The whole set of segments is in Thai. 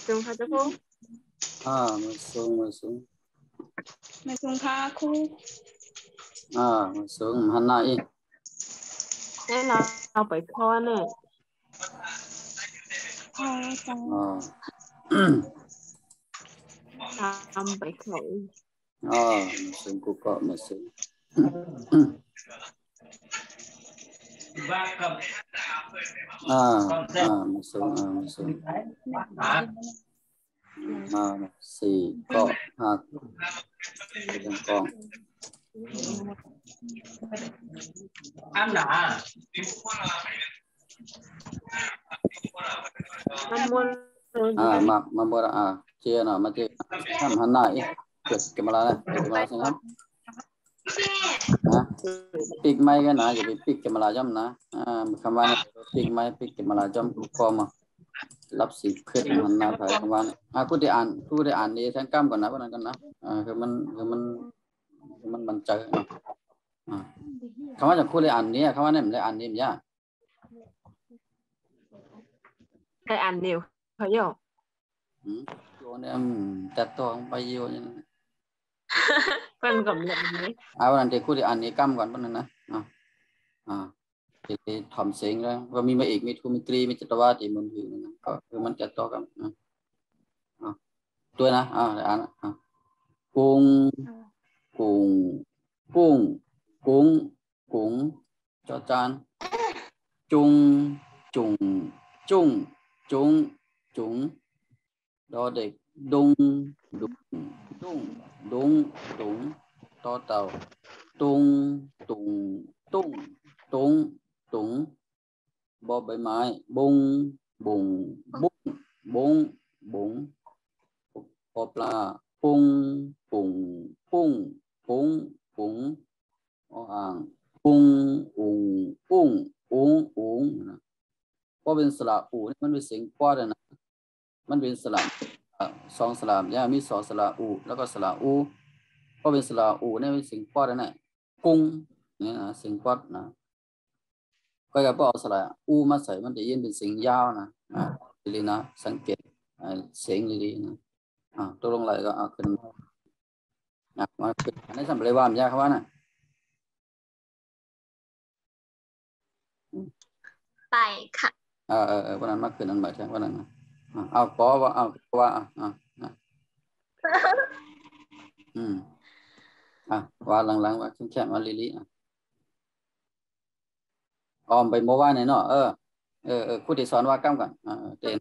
dùng hả chú cô mà xuống mày dùng khá khu mà xuống hắn này thế là phải kho nè làm phải khẩu xuống cụ cọ mà xuống mà xuống xì cọ hạt con ăn đã mà bữa chia nào mà chia thăm hắn này cái mà là xem không pick mai cái nào jadi pick cái mà là jam na kemarin pick cái mà là jam com mà lắp xịt khuyết hắn na phải kemarin aku di an đi sang cam còn nào còn nàoคือมันใจคำว่าจะพูดเลยอันนี้คำว่าเนี่ยเลยอันนี้มั้ยcái ăn nhiều phải không vô nàyตัดต่อไปอยู่นี่ phân cầm nhận đấy วันนี้พูดเลยอันนี้กำก่อนปั้นนะจะทำเสียงแล้วว่ามีมาอีกมีทูมีตรีมีจัตวาที่มันอยู่นะก็คือมันจัดต่อกันตัวนะอันกุ้งจอจานจุงดอเด็กดุงต่อเต่าตุงบอใบไม้บุงปอปลาปุงอ่างปุงพอเป็นสระอูนี่มันเป็นเสียงกว้างนะมันเป็นสระสองสระเนี่ยมีสองสระอูแล้วก็สระอูพอเป็นสระอูนี่เป็นเสียงกว้างนะกุ้งนี่นะเสียงกว้างนะก็จะบอกสระอูมาใส่มันจะยินเป็นเสียงยาวนะดีนะสังเกตเสียงดีนะตัวลงไหลก็ขึ้นมาขึ้นอันนี้สำเร็จว่ามันยากครับว่านะไปค่ะวันนั้นมาขึ้นนั้นหมายถึงวันนั้นเอาปอว่าว่าหลังว่าแค่มาลิออมไปโมว่าเนี่ยเนาะผู้ที่สอนว่าก้ามก่อนเต้น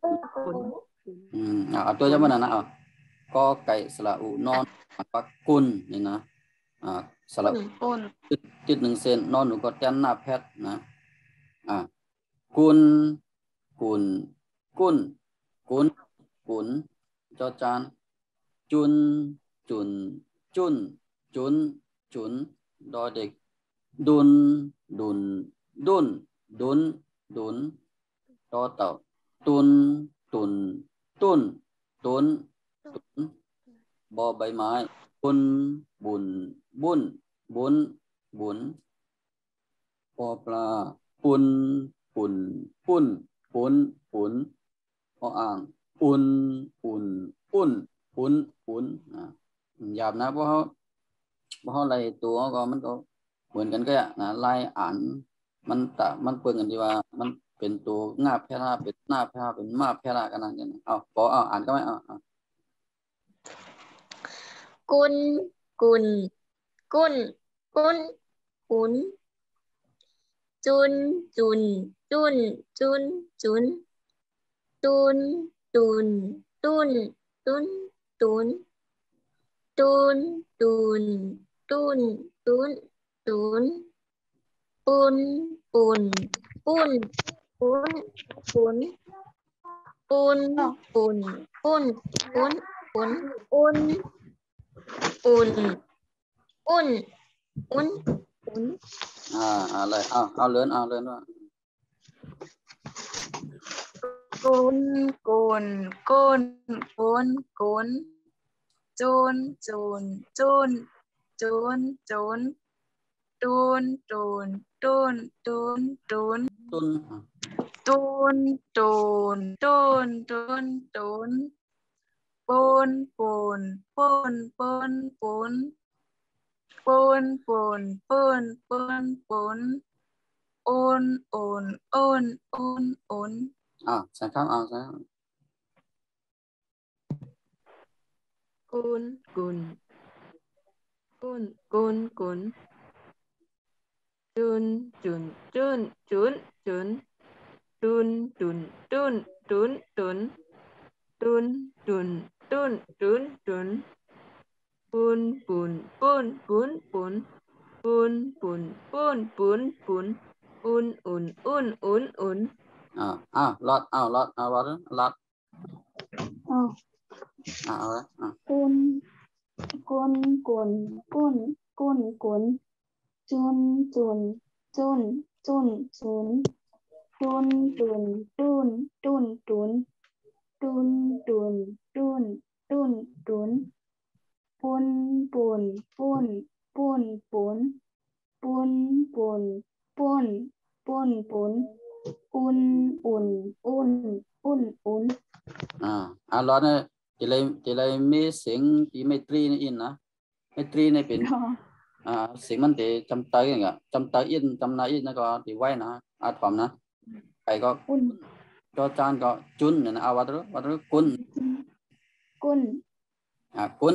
เอาตัวจะมันนะก็ไก่สระอุนอนปักกุนนี่นะสระอุจุด1 เซนนอนหนูก็จันหน้าแพทนะกุนจอจานจุนดอเด็กดุนต่อเต่าตุนบอใบไม้บุนปอปลาปุนอ่างอุ่นหยาบนะเพราะเขาไล่ตัวก็มันก็เหมือนกันก็นะไล่อ่านมันเปิดกันที่ว่ามันเป็นตัวงาแพร่เป็นหน้าแพร่เป็นมาแพร่กันนั่นกันพออ่านก็ไม่กุนจุนตุนตุนอะไรเอาเลื่อนว่ากุนจุน tôn tôn tôn tôn tôn bồn bồn bồn bồn bồn bồn bồn bồn bồn bồn ôn ôn ôn ôn ôn สังคำสัง côn cùn côn côn cún chun chun chun chun chun tun tun tun tun tun tun tun tun tun tun pun pun pun pun pun pun pun pun pun pun un un un un un ลอดลอดลอดลอดเอาละกุนกุนกุนกุนกุนกุนจุนจุนจุนจุนจุนตุนตุนตุนตุนตุนตุนตุนตุนตุนตุนปุนปุนปุนปุนปุนปุนปุนปุนปุนปุนอุ่นอุ่นอุ่นอุ่นอุ่นลอดเนี่ยจะเลยมีเสียงที่ไม่ตรีนี่อินนะไม่ตรีนี่เป็นเสียงมันจะจำใจอย่างเงี้ยจำใจอินจำนายอินแล้วก็ที่ไว้นะถอมนะใครก็จอจานก็จุนเนี่ยนะวัดรู้กุนกุนกุน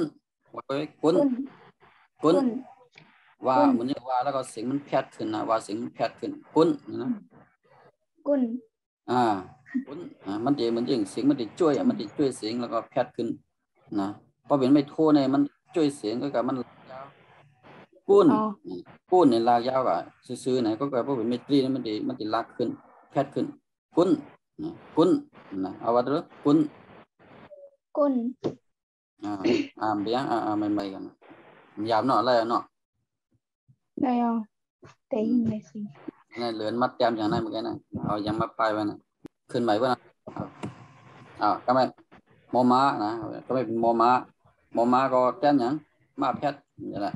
กุนกุนว่าเหมือนว่าแล้วก็เสียงมันแผดขึ้นนะว่าเสียงมันแผดขึ้นกุนนะกุนกุนมันจะเหมือนอย่างเสียงมันจะช่วยเสียงแล้วก็แผดขึ้นนะพอเป็นไม่โทเนี่ยมันช่วยเสียงก็กับมันยาวกุนเนี่ยลากยาวกว่าซื่อๆไหนก็กับพอเป็นไม่ตรีนี่มันจะลากขึ้นแผดขึ้นกุนนะเอาวัดรู้กุนเบี้ยไม่กันยาวเนาะอะไรเนาะได้เอาแต่ยินเลยสินี่เหลือมัดแต้มอย่างนั้นเหมือนกันนะเอายังมัดปลายไว้นะขึ้นใหม่เพื่อนก็ไม่โมม้านะก็ไม่เป็นโมม้าก็แต้มอย่างมาแพทนี่แหละ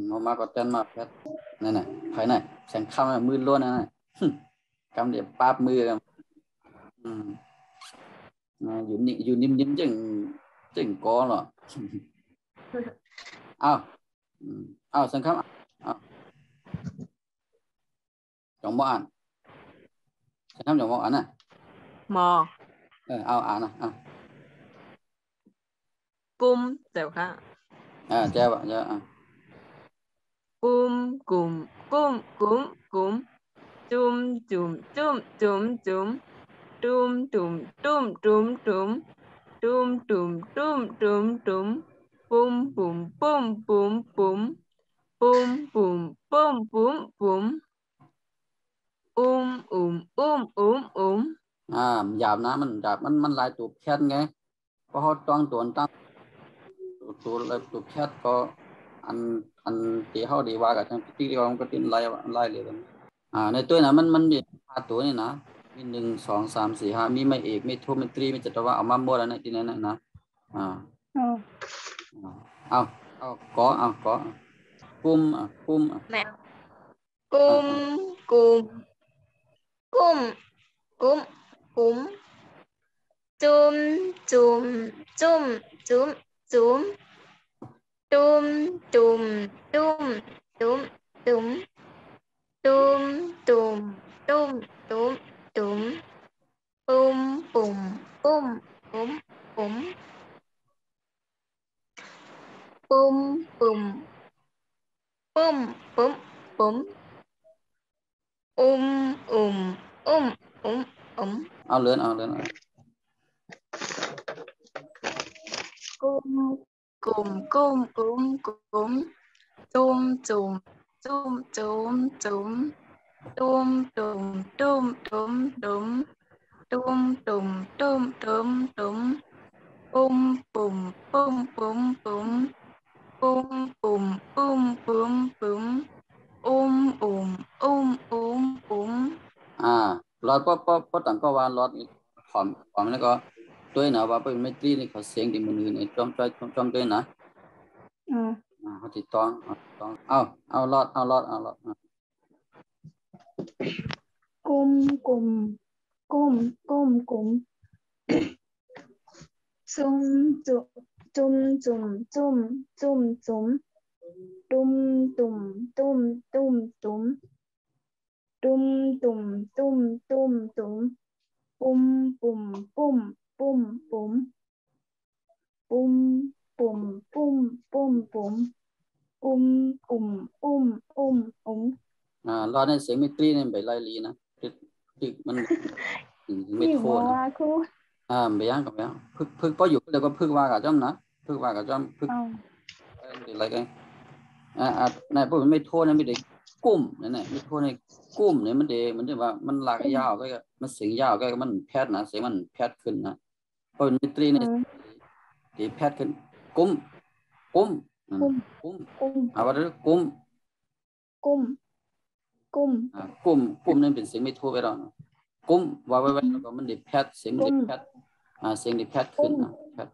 โมม้าก็แต้มมาแพทนั่นน่ะใครน่ะแข่งข้ามมือล้วนนะกำเดียบปาบมือกันอยู่นิ่มจึงก้อหรอสังคำจงบ่อ่านสังคำจงบ่อ่านนะมออ่านนะกุมเจ้าค่ะเจ้ากุมกุมกุมกุมกุมจุ่มจุ่มจุ่มจุ่มจุ่มตุ่มตุ่มตุ่มตุ่มตุ่มตุ่มตุ่มตุ่มตุ่มตุ่มปุ้มปุ้มปุ้มปุ้มปุ้มปุ้มปุ้มปุ้มปุ้มปุ้มหยาบนะมันหยาบมันลายตัวแคทไงเพราะเขาต้องตัวตั้งตัวแคทก็อันที่เขาดีว่ากับทั้งที่เราก็ติดไล่เลยในตัวนั้นมันมี5ตัวนี่นะมี1 2 3 4 5มีไม่เอกไม่โทไม่ตรีไม่จัตวะเอามาหมดแล้วในที่นั้นนะก็กุมกุมจุ่มจุ่มจุ่มจุ่มจุ่มตุ่มตุ่มตุ่มตุ่มตุ่มตุ่มตุ่มตุ่มตุ่มตุ่มปุ้มปุ้มปุ้มปุ้มปุ้มปุ้มปุ้มปุ้มปุ้มปุ้มเอาเลื่อนกุมกุมกุมกุมกุมจุ่มจุ่มจุ่มจุ่มจุ่มตุ่มตุ่มตุ่มตุ่มตุ่มตุ่มตุ่มตุ่มตุ่มตุ่มปุ้มปุ้มปุ้มปุ้มปุ้มปุ้มปุ้มปุ้มปุ้มปุ้มรอดพอต่างก็ว่ารอดความแล้วก็ตัวนะว่าเป็นไม่ตรีนี่เขาเสียงที่มือในจอมตัวนะเขาติดต้องเอารอด กุมกุมกุมกุมกุมจุมจุจุมจุมจุมจุมจุมตุมตุมตุมตุมตุมตุมตุมตุมตุมตุมปุมปุมปุมปุมปุมปุมปุมปุมปุมปุมปุมปุมปุมปุมปุมรอในเสียงไม่ตรีเนี่ยไปไล่ลีนะที่มันไม่โทษนะไม่ยังกับยังพึกพออยู่แล้วก็พึกว่ากับจ้อมนะพึกว่ากับจ้อมพึกอะไรกันนายพวกมันไม่โทษนะไม่ได้กุ้มนั่นแหละไม่โทษในกุ้มเนี่ยมันเดมันจะว่ามันลากยาวก็มันเสียงยาวก็มันแพทนะเสียงมันแพทขึ้นนะพอมันไม่ตรีเนี่ยดีแพทขึ้นกุ้มกุ้มกุ้มเอาว่ากุ้มกุ้มกุ้มกุ้มนั่นเป็นเสียงไม่โทษไปหรอกกุ้มว่าไว้แล้วก็มันดีแพทเสียงดีแพทเสียงดีแพทขึ้นนะแพท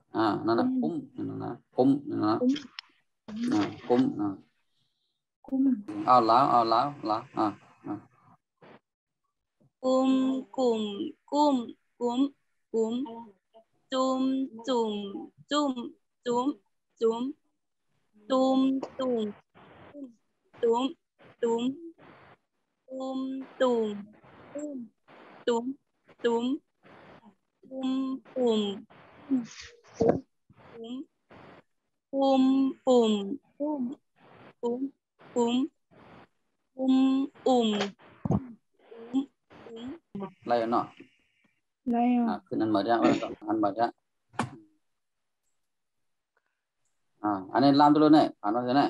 นั่นนะกุ้มนั่นนะกุ้มนั่นนะกุ้มเอาแล้วกุมกุมกุมกุมกุมจุมจุมจุมจุมจุมตุมตุมตุมตุมตุมตุมตุมตุมตุมปุ่มปุ่มปุ่มปุ่มปุ่มปุ่มปุ่มปุ่มอะไรเนาะคือนั่นหมดแล้วอันหมดแล้วอันนี้làmตัวnày nó thế này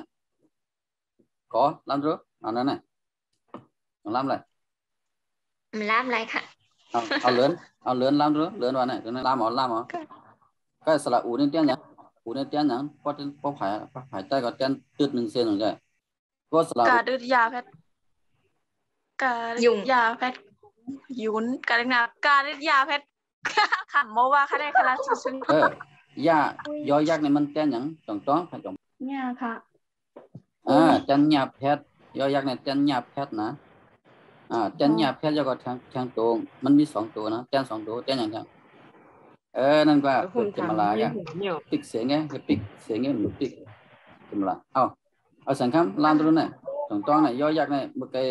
có làmตัวอันนั้นน่ะlàm lại làm lạiค่ะเอาเลือนlàmตัวเลือนวันไหนตัวนั้นlàmหรอก็สระอูนี่เตี้ยยังอูนี่เตี้ยยังพอผายใจก็เตี้ยตืด1เซนหนึ่งเลยก็สระกาดืดยาแพทกายุงยาแพทยุนกาดืดยาแพทขำโมว่าค่ะได้คลาสุดยายอยักษ์เนี่ยมันเตี้ยยังต้องผายจงเนี่ยค่ะเตี้ยหยาบแพทยอยักษ์เนี่ยเตี้ยหยาบแพทนะเตี้ยหยาบแพทแล้วก็ทางตรงมันมี2ตัวนะเตี้ย2ตัวเตี้ยอย่างนั่นก็จะมาลากันปิกเสียงไงจะปิกเสียงไงหรือปิกจะมาลาเอาสังคำlàmตัวเนี่ยต้องเนี่ยยอยักษ์เนี่ยเมื่อกี้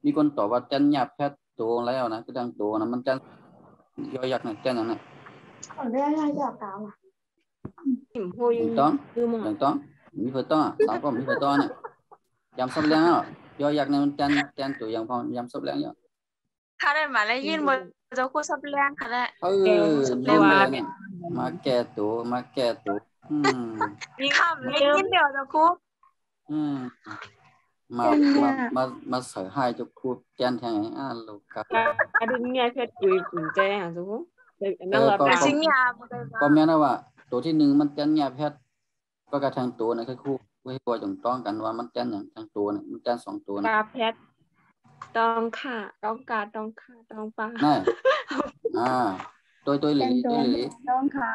มีคนตอบว่าเตี้ยหยาบแพทตัวแล้วนะก็ดังตัวนะมันเตี้ยยอยักษ์เนี่ยเตี้ยอย่างนั้นเรื่องอะไรจะกล่าวต้องมีเพื่อต้องสาวก็มีเพื่อต้องเนี่ยยำซับแรงอ่ะยอยักษ์เนี่ยมันเตี้ยตัวอย่างพอยำซับแรงอยู่ค่ะได้มาแล้วยินมือจะคู่ซับแรงค่ะได้มาแก่ตัวมีคำเล็กนิดเดียวจะคู่มาใส่ให้จะคู่แกนแทงลูกครับดึงเนี่ยเพชรกุยกุญแจจุ๊บก็แม้นะว่าตัวที่1มันเตี้ยหยาบแพทก็กระทั่งตัวนะคือคู่ไว้ตัวต้องกันว่ามันเตี้ยอย่างทั้งตัวเนี่ยมันเตี้ย2ตัวนะกาแพทต้องค่ะต้องปลาตัวหลี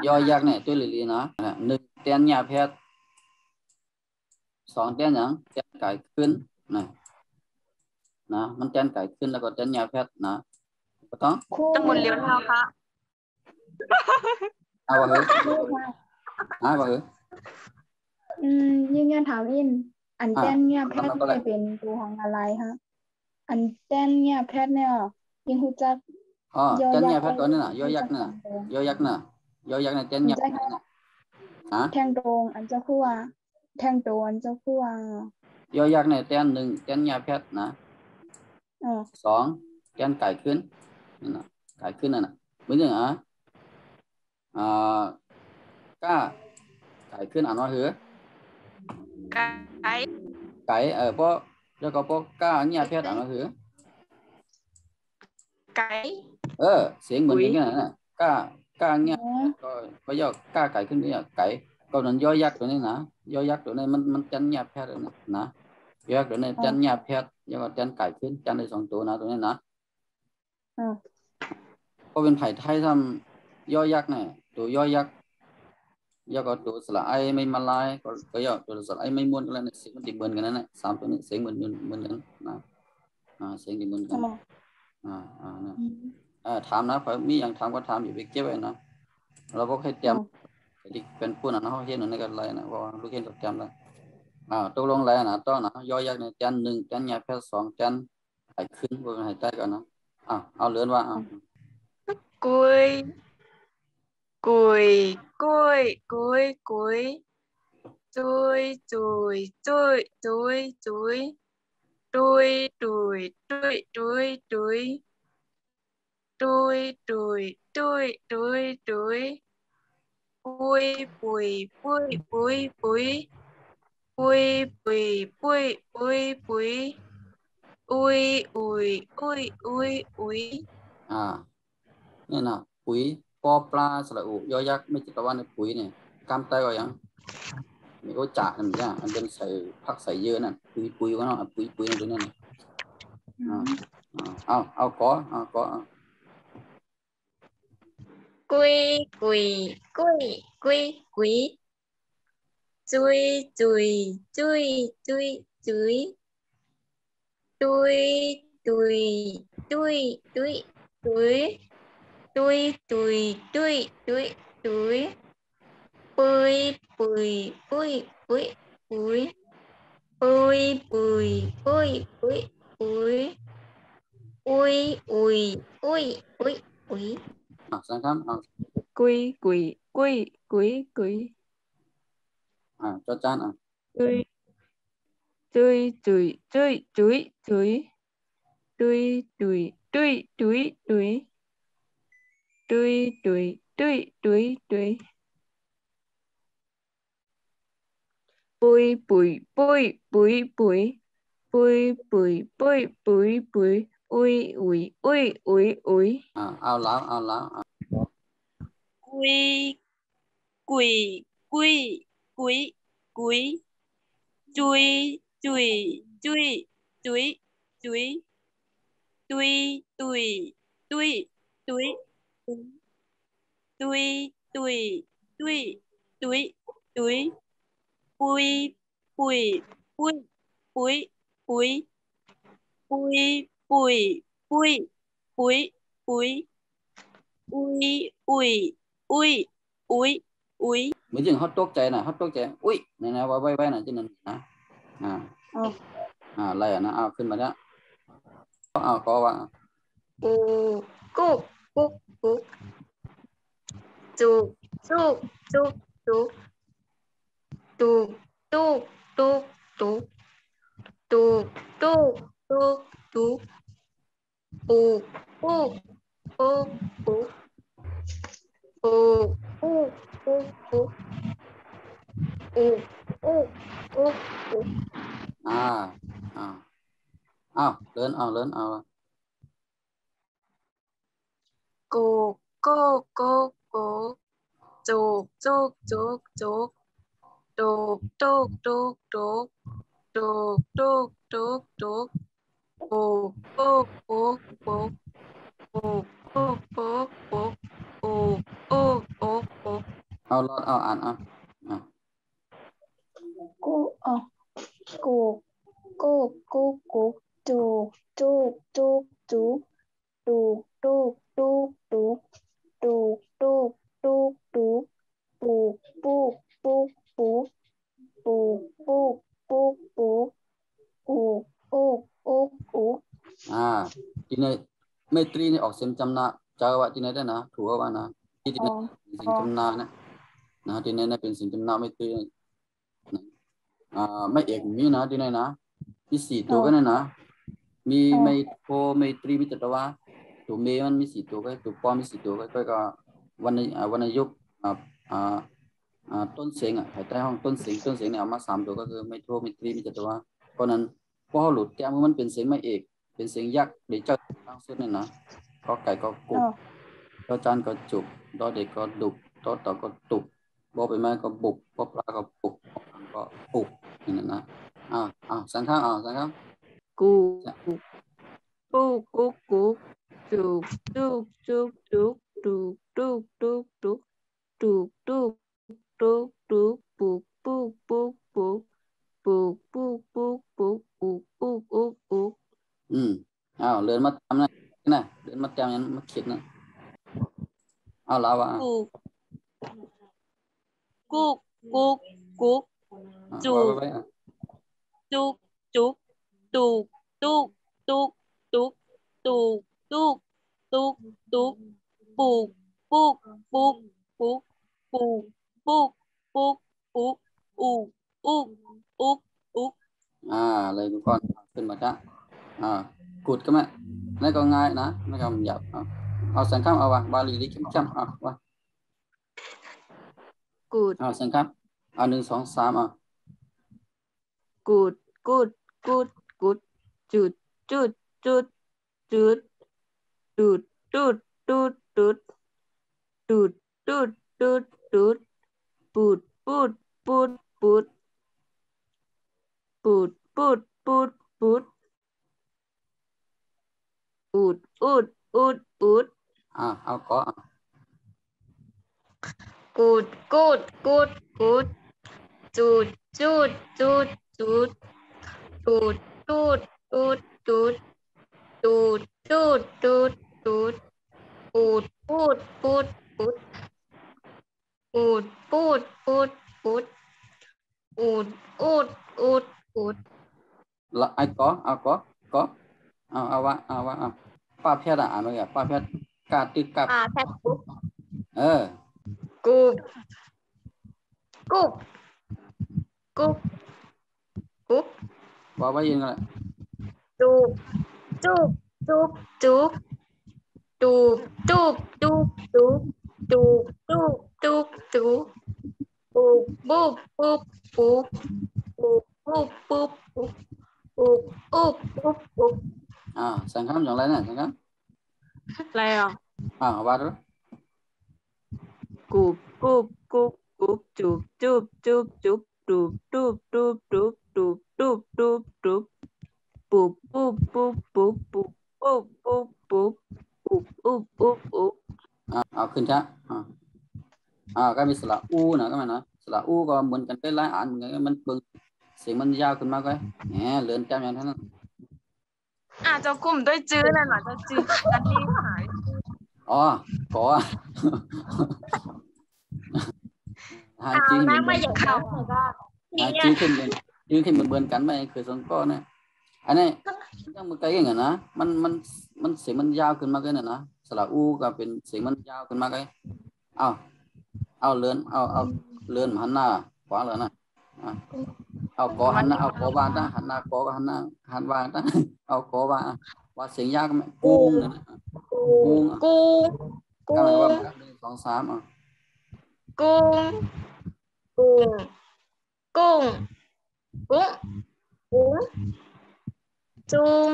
ยอยักษ์เนี่ยตัวหลีนะ1เตี้ยหยาบแพท2เตี้ยอย่างเตี้ยไก่ขึ้นนะมันเตี้ยไก่ขึ้นแล้วก็เตี้ยหยาบแพทนะก็ต้องหมดเลี้ยวแล้วค่ะว่าเหรอยืนยันถามอินอันเต้นเนี่ยแพทย์เนี่ยเป็นตัวของอะไรฮะอันเต้นเนี่ยแพทย์เนี่ยยังรู้จักเต้นเนี่ยแพทย์ตัวนี้น่ะยอยักษ์น่ะยอยักษ์เนี่ยเต้นเนี่ยแทงตรงอันเจ้าคู่ว่าแทงตัวอันเจ้าคู่ว่ายอยักษ์เนี่ยเต้น1เต้นเนี่ยแพทย์นะ2เต้นไก่ขึ้นนั่นน่ะไก่ขึ้นนั่นน่ะเหมือนอย่างก้าไก่ขึ้นอ่านว่าหือไก่เพราะแล้วก็พวกก้าเนี่ยเพชรอ่านว่าหือไก่เสียงเหมือนกันนะก้าเนี่ยก็ย่อก้าไก่ขึ้นนี่ไก่ก็นั่นยอยักษ์ตัวนี้นะยอยักษ์ตัวนี้มันจันเนี่ยเพชรนะยอยักษ์ตัวนี้จันเนี่ยเพชรแล้วก็จันไก่ขึ้นจันได้2ตัวนะตัวนี้นะก็เป็นไผ่ไทยทำยอยักษ์เนี่ยตัวยอยักษ์ยอก็ตัวสระไอไม่มาลายก็ยอตัวสระไอไม่ม้วนกันแล้วเนี่ยเสียงมันติดเหมือนกันนั่นแหละ3ตัวนี้เสียงเหมือนกันนะเสียงติดเหมือนกัน ถามนะมีอย่างถามก็ถามอยู่ไปเก็บไว้นะเราบอกให้เตรียมที่เป็นผู้นั้นเขาเห็นในกันไรนะว่าลูกเห็นกับเตรียมแล้วตกลงไรนะต้องนะย่อยักษ์ในจันหนึ่งจันยาแพทย์สองจันหายขึ้นบนหายใจก่อนนะเอาเลื่อนว่ากุยกุยกุยกุยกุยจุยจุยจุยจุยจุยตุยตุยตุยตุยตุยตุยตุยตุยตุยตุยปุยปุยปุยปุยปุยปุยปุยปุยปุยปุยอุยอุยอุยอุยอุยนี่นะปุ๋ยปอปลาสระอุย่อยักษ์ไม่จิตวันในปุ๋ยเนี่ยกำไตก็ยังมีโอจ่าเนี่ยมันอันเป็นใส่ผักใส่เยอะนั่นปุ๋ยก็เนาะปุ๋ยนั่นตัวนั้นเอาก็กุยกุยกุยกุยกุยจุยจุยจุยจุยจุยตุยตุยตุยตุยตุยตุยตุยตุยตุยตุยปุยปุยปุยปุยปุยปุยปุยปุยปุยปุยอุยอุยอุยอุยอุยสังคมกุยกุยกุยกุยกุยจอจานจุยจุยจุยจุยจุยจุยตุยตุยตุยตุยตุยตุยตุยตุยตุยตุยปุยปุยปุยปุยปุยปุยปุยปุยปุยปุยอุยอุยอุยอุยอุยเอาแล้วกุยกุยกุยกุยกุยจุยจุยจุยจุยจุยตุยตุยตุยตุยตุยตุยตุยตุยตุยปุยปุยปุยปุยปุยปุยปุยปุยปุยปุยอุยอุยอุยอุยอุยเหมือนอย่างฮอตตกใจนะฮอตตกใจอุ้ยนี่นะไว้นะที่นั่นนะอะไรนะเอาขึ้นมาแล้วก็ว่ากุกจุกตุกตุกตุกตุกตุกตุกตุกตุกตุกตุกตุกปุกปุกปุกปุกปุกปุกปุกปุกปุกปุกปุกปุกเลื่อนเอากูกูกูกูจุกจุกจุกจุกตุกตุกตุกตุกตุกตุกตุกตุกปุกปุกปุกปุกปุกปุกปุกปุกปุกปุกปุกปุกเอาอ่านกูกูกูกูกูจุกจุกจุกจุกตุกตุกตุกตุกตุกตุกตุกตุกปุกปุกปุกปุกปุกปุกปุกปุกอุกอุกอุกอุกทีนี้เมตรีนี่ออกเสียงจำนะเจ้าว่าทีนี้ได้นะถูกว่านะที่ทีนี้เสียงจำนะนะทีนี้เป็นเสียงจำนะเมตรีไม่เอกมีนะทีนี้นะมี4ตัวกันนะมีไมโทไมตรีมีจัตวาตัวเมมันมี4ตัวก็ตัวปอมี4ตัวก็วรรณยุกต์ต้นเสียงภายใต้ห้องต้นเสียงเนี่ยเอามา3ตัวก็คือไมโทไมตรีมีจัตวาเพราะนั้นพอหลุดแก้มมันเป็นเสียงไม่เอกเป็นเสียงยักษ์เดี๋ยวเจ้าตั้งสุดนี่นะก็ไก่ก็กุกก็จานก็จุกดอเด็กก็ดุกดอต่อก็ตุกบอไปไม้ก็บุกบอปลาก็ปุกก็ปุกนี่นะสังข้างสังข้างกูกูจุกจุกจุกจุกตุกตุกตุกตุกตุกตุกตุกตุกปุกปุกปุกปุกปุกปุกปุกปุกอุกอุกอุกอุกเลื่อนมาทำนะ แต้มยังมาคิดนะเอาลาวะกุกกุกกุกกุกจุ ว่าก ไป จุกจุกตุกตุกตุกตุกตุกตุกตุกตุกปุกปุกปุกปุกปุกปุกปุกปุกอุกอุกอุกอุกเลยทุกคนขึ้นมาจ้ะกุดก็ไหมนั่นก็ง่ายนะนั่นก็หยับเอาสังคำเอาวะบาลีลิขิตจำเอาวะกูดสังคำ1 2 3กูดกูดกูดกูดจุดจุดจุดจุดดูดดูดดูดดูดดูดดูดดูดดูดปูดปูดปูดปูดปูดปูดปูดปูดอูดอูดอูดอูดเอาก็กูดกูดกูดกูดจุดจุดจุดจุดตูดตูดตูดตูดตูดตูดตูดตูดปูดปูดปูดปูดปูดปูดปูดปูดอูดอูดอูดอูดละไอ้ก็เอาวะป้าเพชรอ่านเลยป้าเพชรกาติดกับแพทกุ๊บกุ๊บกุ๊บกุ๊บกุ๊บว่าไว้ยังไงจุบจุบจุบจุบจุบจุบจุบจุบจุบจุบจุบจุบปุบปุบปุบปุบปุบปุบปุบปุบปุบปุบปุบปุบสังคำอย่างไรนะสังคำอะไรว่าด้วยกูบกูบกูบกูบจุบจุบจุบจุบดูบดูบดูบดูบดูบดูบดูบดูบปุบปุบปุบปุบปุบปุบปุบปุบปุบปุบปุบปุบเอาขึ้นจ้ะก็มีสระอูนะก็มันนะสระอูก็เหมือนกันได้หลายอันเหมือนกันมันเบิ่งเสียงมันยาวขึ้นมากเลยแหมเลื่อนแต้มอย่างนั้นเจ้ากลุ่มด้วยจื้อนั่นหรอเจ้าจื้อกันนี่หายก็จื้อนั่งมาอย่างเขาจื้อขึ้นเหมือนกันไหมคือสองก้อนนะอันนี้ยังมือไกลอย่างเงี้ยนะมันเสียงมันยาวขึ้นมากเลยนะสระอูก็เป็นเสียงมันยาวขึ้นมากเลยเอาเลื่อนเอาเลื่อนหันหน้าขวาเลยนะเอากอหันหน้าเอากอบานนะหันหน้ากอก็หันหน้าหันวางนะเอากอบานว่าเสียงยากไหมกุ้งนะกุ้งก็หมายว่า1 2 3กุ้งกุ้งกุ้งกุ้งกุ้งจุง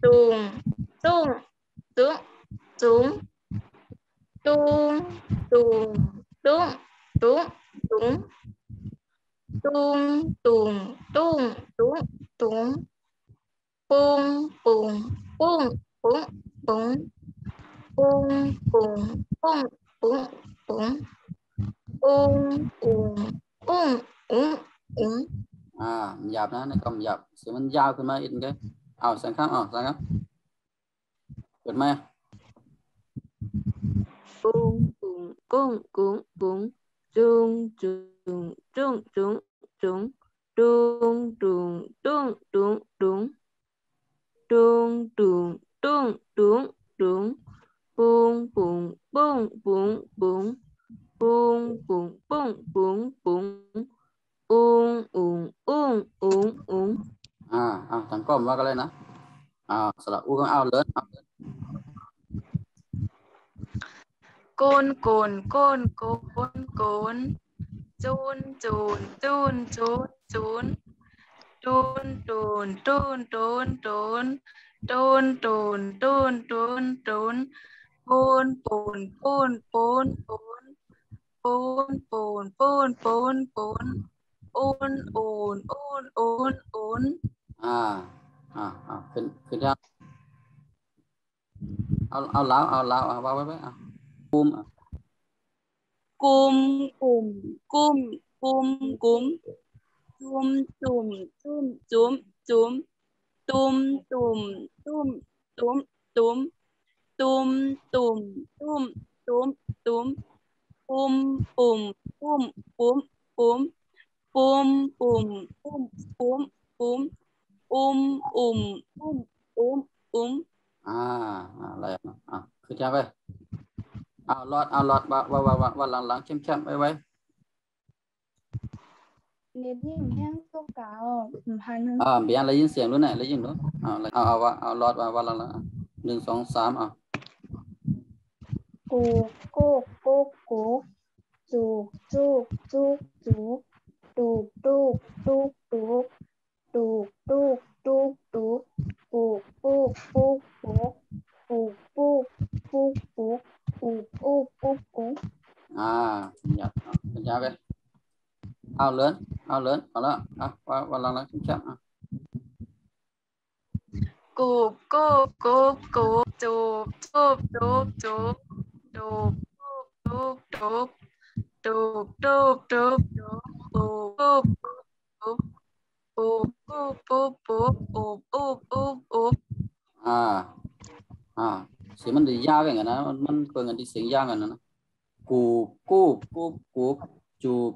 จุงจุงจุงจุงจุงจุงจุงจุงจุงตุงตุงตุงตุงตุงปุงปุงปุงปุงปุงปุงปุงปุงปุงปุงปุงปุงปุงปุงหยาบนะในคำหยาบเสียงมันยาวขึ้นมาอีกนิดสังคำสังคำเปิดไหมปุงปุงกุ้งกุ้งปุงจุงจุงจุงจุงจุงดุงดุงดุงดุงดุงดุงดุงดุงดุงดุงปุงปุงปุงปุงปุงปุงปุงปุงปุงปุงอุ้งอุ้งอุ้งอุ้งอุ้งทั้งก้มว่ากันเลยนะสระอูก็เอาเลยโกนโกนโกนโกนโกนจูนจูนจูนจูนจูนตูนตูนตูนตูนตูนตูนตูนตูนตูนตูนปูนปูนปูนปูนปูนปูนปูนปูนปูนปูนอูนอูนอูนอูนอูนขึ้นยังเอาล้าวว่าไว้กุมกุมกุมกุมกุมกุมจุมจุมจุมจุมจุมตุมตุมตุมตุมตุม ตุ้มตุ้มตุ้มตุ้มตุ้มปุ้มปุ้มปุ้มปุ้มปุ้มปุ้มปุ้มปุ้มปุ้มปุ้มอุ้มอุ้มอุ้มอุ้มอุ้มอะไรคือจะไปหลอดว่าหลังเข้มไว้เรียนยิ่งแห้งตัวเก่าพัน เบียร์อะไรยินเสียงรู้ไหนอะไรยินรู้เอาหลอดว่าหลัง1 2 3กูกูกูกูจูจูจูจูตูตูตูตูตูตูตูตูปูปูปูปูปูปูปูปูปูปูปูปูอยากเป็นยาไปเอาเลินเอาละว่าหลังเข้มกูกูกูกูจูบจูบจูบจูบจูบจูบจูบจูบจูบจูบจูบปูปูปูปูปูปูปูปูปูเสียงมันดียากอย่างนั้นนะมันเปิดกันที่เสียงยากกันนะกูจูบจูบ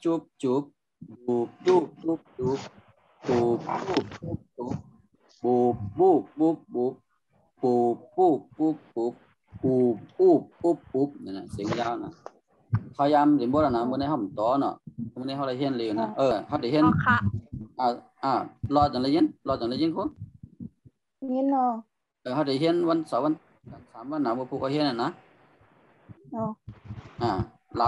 จูบจูบบูบจูบจูบจูบปูปูปูปูบูบบูบบูบปูปูปูปูปูปูปูปูนั่นแหละเสียงยาวนะพยายามเรียนบทนะเมื่อในห้องต่อเนาะเมื่อในห้องเรียนเร็วนะเขาได้เห็นรอจังเลยยินคุณยินเนาะเขาได้เห็นวันเสาร์วัน3 วันหนาวพวกเขาเห็นนะเรา